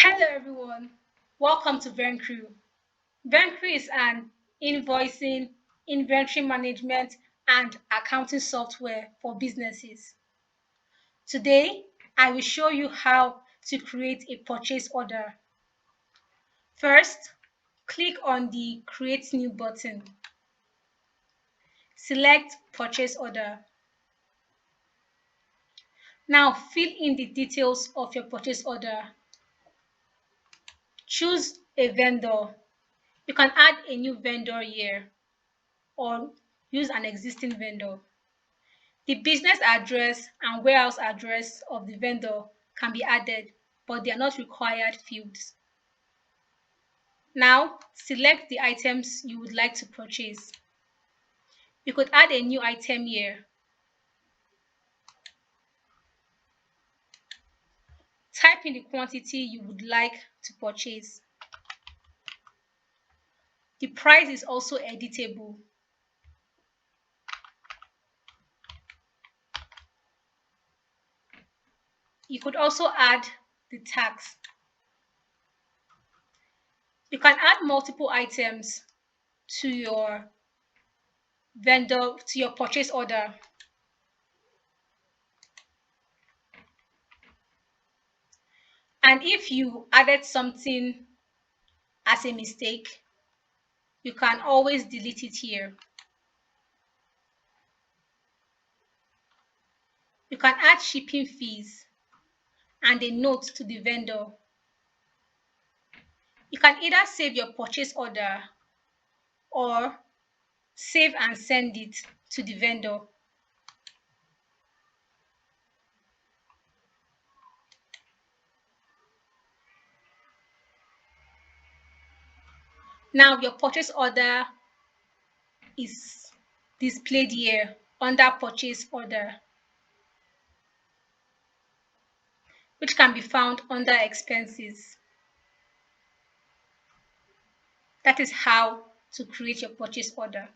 Hello everyone, welcome to Vencru. Vencru is an invoicing, inventory management, and accounting software for businesses. Today, I will show you how to create a purchase order. First, click on the Create New button. Select Purchase Order. Now fill in the details of your purchase order. Choose a vendor. You can add a new vendor here or use an existing vendor. The business address and warehouse address of the vendor can be added, but they are not required fields. Now, select the items you would like to purchase. You could add a new item here. Type in the quantity you would like to purchase. The price is also editable. You could also add the tax. You can add multiple items to your purchase order. And if you added something as a mistake, you can always delete it here. You can add shipping fees and a note to the vendor. You can either save your purchase order or save and send it to the vendor. Now your purchase order is displayed here under purchase order, which can be found under expenses. That is how to create your purchase order.